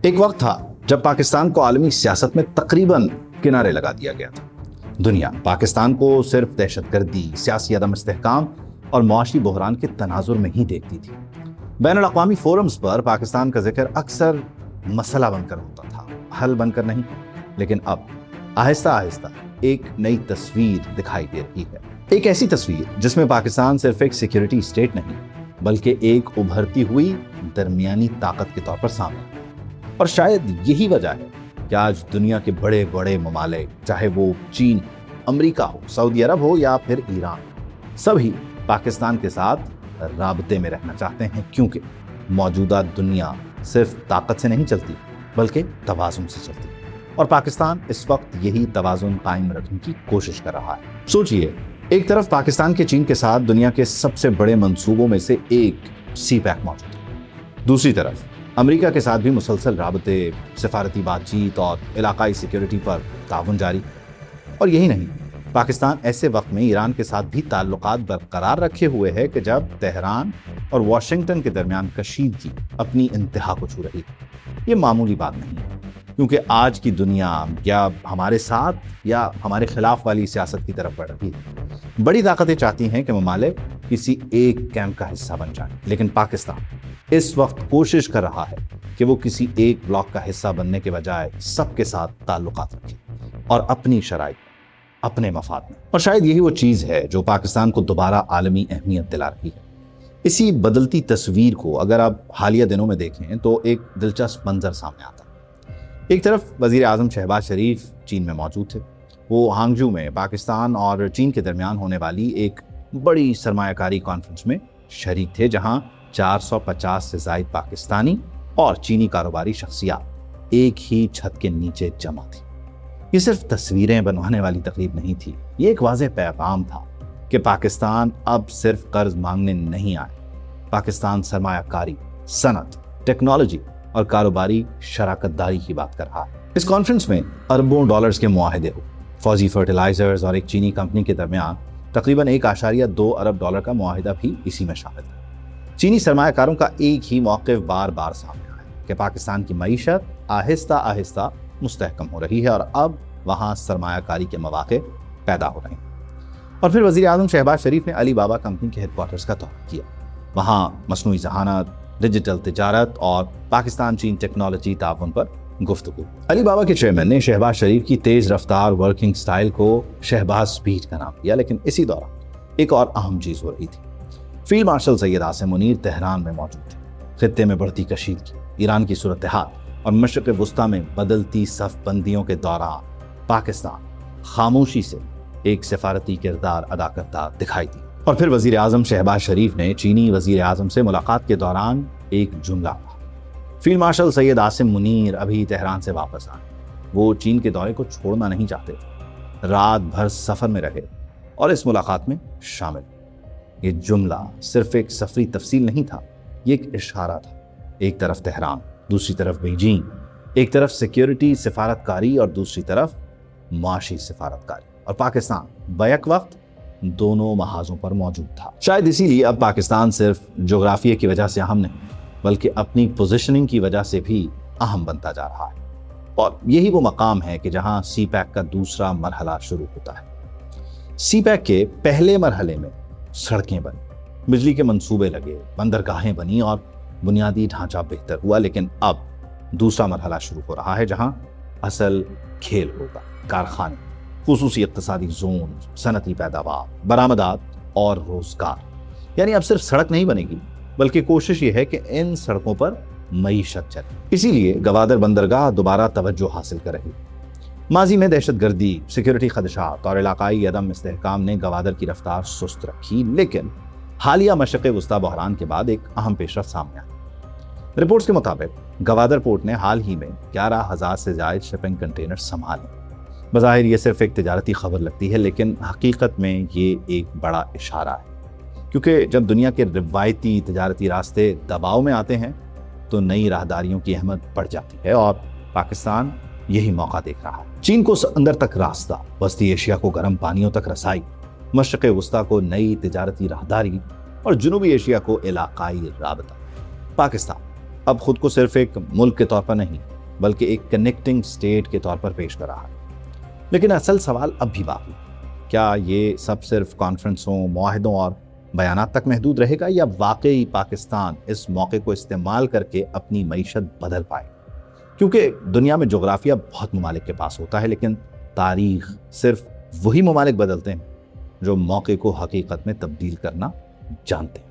ایک وقت تھا جب پاکستان کو عالمی سیاست میں تقریباً کنارے لگا دیا گیا تھا۔ دنیا پاکستان کو صرف دہشت گردی، سیاسی عدم استحکام اور معاشی بحران کے تناظر میں ہی دیکھتی تھی۔ بین الاقوامی فورمز پر پاکستان کا ذکر اکثر مسئلہ بن کر ہوتا تھا، حل بن کر نہیں۔ لیکن اب آہستہ آہستہ ایک نئی تصویر دکھائی دے رہی ہے، ایک ایسی تصویر جس میں پاکستان صرف ایک سیکیورٹی اسٹیٹ نہیں بلکہ ایک ابھرتی ہوئی درمیانی طاقت کے طور پر سامنے ہے۔ اور شاید یہی وجہ ہے کہ آج دنیا کے بڑے بڑے ممالک، چاہے وہ چین، امریکہ ہو، سعودی عرب ہو یا پھر ایران، سبھی پاکستان کے ساتھ رابطے میں رہنا چاہتے ہیں، کیونکہ موجودہ دنیا صرف طاقت سے نہیں چلتی بلکہ توازن سے چلتی ہے، اور پاکستان اس وقت یہی توازن قائم رکھنے کی کوشش کر رہا ہے۔ سوچئے، ایک طرف پاکستان کے چین کے ساتھ دنیا کے سب سے بڑے منصوبوں میں سے ایک سی پیک موجود ہے، دوسری طرف امریکہ کے ساتھ بھی مسلسل رابطے، سفارتی بات چیت اور علاقائی سیکیورٹی پر تعاون جاری۔ اور یہی نہیں، پاکستان ایسے وقت میں ایران کے ساتھ بھی تعلقات برقرار رکھے ہوئے ہے کہ جب تہران اور واشنگٹن کے درمیان کشیدگی اپنی انتہا کو چھو رہی ہے۔ یہ معمولی بات نہیں ہے، کیونکہ آج کی دنیا یا ہمارے ساتھ یا ہمارے خلاف والی سیاست کی طرف بڑھ رہی ہے۔ بڑی طاقتیں چاہتی ہیں کہ ممالک کسی ایک کیمپ کا حصہ بن جائیں، لیکن پاکستان اس وقت کوشش کر رہا ہے کہ وہ کسی ایک بلاک کا حصہ بننے کے بجائے سب کے ساتھ تعلقات رکھے اور اپنی شرائط، اپنے مفاد میں۔ اور شاید یہی وہ چیز ہے جو پاکستان کو دوبارہ عالمی اہمیت دلا رہی ہے۔ اسی بدلتی تصویر کو اگر آپ حالیہ دنوں میں دیکھیں تو ایک دلچسپ منظر سامنے آتا ہے۔ ایک طرف وزیر اعظم شہباز شریف چین میں موجود تھے، وہ ہانگجو میں پاکستان اور چین کے درمیان ہونے والی ایک بڑی سرمایہ کاری کانفرنس میں شریک تھے، جہاں 450 سے زائد پاکستانی اور چینی کاروباری شخصیات ایک ہی چھت کے نیچے جمع تھی۔ یہ صرف تصویریں بنوانے والی تقریب نہیں تھی، یہ ایک واضح پیغام تھا کہ پاکستان اب صرف قرض مانگنے نہیں آئے، پاکستان سرمایہ کاری، صنعت، ٹیکنالوجی اور کاروباری شراکت داری کی بات کر رہا ہے۔ اس کانفرنس میں اربوں ڈالرز کے معاہدے ہو، فوجی فرٹیلائزرز اور ایک چینی کمپنی کے درمیان تقریباً 1.2 ارب ڈالر کا معاہدہ بھی اسی میں شامل ہے۔ چینی سرمایہ کاروں کا ایک ہی موقف بار بار سامنے آیا کہ پاکستان کی معیشت آہستہ آہستہ مستحکم ہو رہی ہے اور اب وہاں سرمایہ کاری کے مواقع پیدا ہو رہے ہیں۔ اور پھر وزیر اعظم شہباز شریف نے علی بابا کمپنی کے ہیڈ کوارٹرز کا دورہ کیا، وہاں مصنوعی ذہانت، ڈیجیٹل تجارت اور پاکستان چین ٹیکنالوجی تعاون پر گفتگو۔ علی بابا کے چیئرمین نے شہباز شریف کی تیز رفتار ورکنگ سٹائل کو شہباز سپیڈ کا نام دیا، لیکن اسی دوران ایک اور اہم چیز ہو رہی تھی۔ Field marshal Syed Asim Munir Tehran میں موجود تھے۔ خطے میں بڑھتی کشیدگی، ایران کی صورتحال اور مشرق وسطیٰ میں بدلتی صف بندیوں کے دوران پاکستان خاموشی سے ایک سفارتی کردار ادا کرتا دکھائی دی۔ اور پھر وزیر اعظم شہباز شریف نے چینی وزیر اعظم سے ملاقات کے دوران ایک جملہ کہا۔ فیلڈ مارشل سید عاصم منیر ابھی تہران سے واپس آئے، وہ چین کے دورے کو چھوڑنا نہیں چاہتے تھے، رات بھر سفر میں رہے اور اس ملاقات میں شامل ہوئے۔ یہ جملہ صرف ایک سفری تفصیل نہیں تھا، یہ ایک اشارہ تھا۔ ایک طرف تہران، دوسری طرف بیجنگ، ایک طرف سیکیورٹی سفارتکاری اور دوسری طرف معاشی سفارتکاری، اور پاکستان بیک وقت دونوں محاذوں پر موجود تھا۔ شاید اسی لیے اب پاکستان صرف جغرافیے کی وجہ سے اہم نہیں بلکہ اپنی پوزیشننگ کی وجہ سے بھی اہم بنتا جا رہا ہے، اور یہی وہ مقام ہے کہ جہاں سی پیک کا دوسرا مرحلہ شروع ہوتا ہے۔ سی پیک کے پہلے مرحلے میں سڑکیں بنی، بجلی کے منصوبے لگے، بندرگاہیں بنی اور بنیادی ڈھانچہ بہتر ہوا، لیکن اب دوسرا مرحلہ شروع ہو رہا ہے جہاں اصل کھیل ہوگا۔ کارخانے، خصوصی اقتصادی زون، صنعتی پیداوار، برآمدات اور روزگار۔ یعنی اب صرف سڑک نہیں بنے گی بلکہ کوشش یہ ہے کہ ان سڑکوں پر معیشت چلے۔ اسی لیے گوادر بندرگاہ دوبارہ توجہ حاصل کر رہی ہے۔ ماضی میں دہشت گردی، سیکیورٹی خدشات اور علاقائی عدم استحکام نے گوادر کی رفتار سست رکھی، لیکن حالیہ مشرق وسطیٰ بحران کے بعد ایک اہم پیش رفت سامنے آئی۔ رپورٹس کے مطابق گوادر پورٹ نے حال ہی میں 11,000 سے زائد شپنگ کنٹینر سنبھالے۔ بظاہر یہ صرف ایک تجارتی خبر لگتی ہے، لیکن حقیقت میں یہ ایک بڑا اشارہ ہے، کیونکہ جب دنیا کے روایتی تجارتی راستے دباؤ میں آتے ہیں تو نئی راہداریوں کی اہمیت بڑھ جاتی ہے، اور پاکستان یہی موقع دیکھ رہا ہے۔ چین کو اندر تک راستہ، وسطی ایشیا کو گرم پانیوں تک رسائی، مشرق وسطیٰ کو نئی تجارتی راہداری اور جنوبی ایشیا کو علاقائی رابطہ۔ پاکستان اب خود کو صرف ایک ملک کے طور پر نہیں بلکہ ایک کنیکٹنگ اسٹیٹ کے طور پر پیش کر رہا ہے۔ لیکن اصل سوال اب بھی باقی، کیا یہ سب صرف کانفرنسوں، معاہدوں اور بیانات تک محدود رہے گا، یا واقعی پاکستان اس موقع کو استعمال کر کے اپنی معیشت بدل پائے؟ کیونکہ دنیا میں جغرافیہ بہت ممالک کے پاس ہوتا ہے، لیکن تاریخ صرف وہی ممالک بدلتے ہیں جو موقع کو حقیقت میں تبدیل کرنا جانتے ہیں۔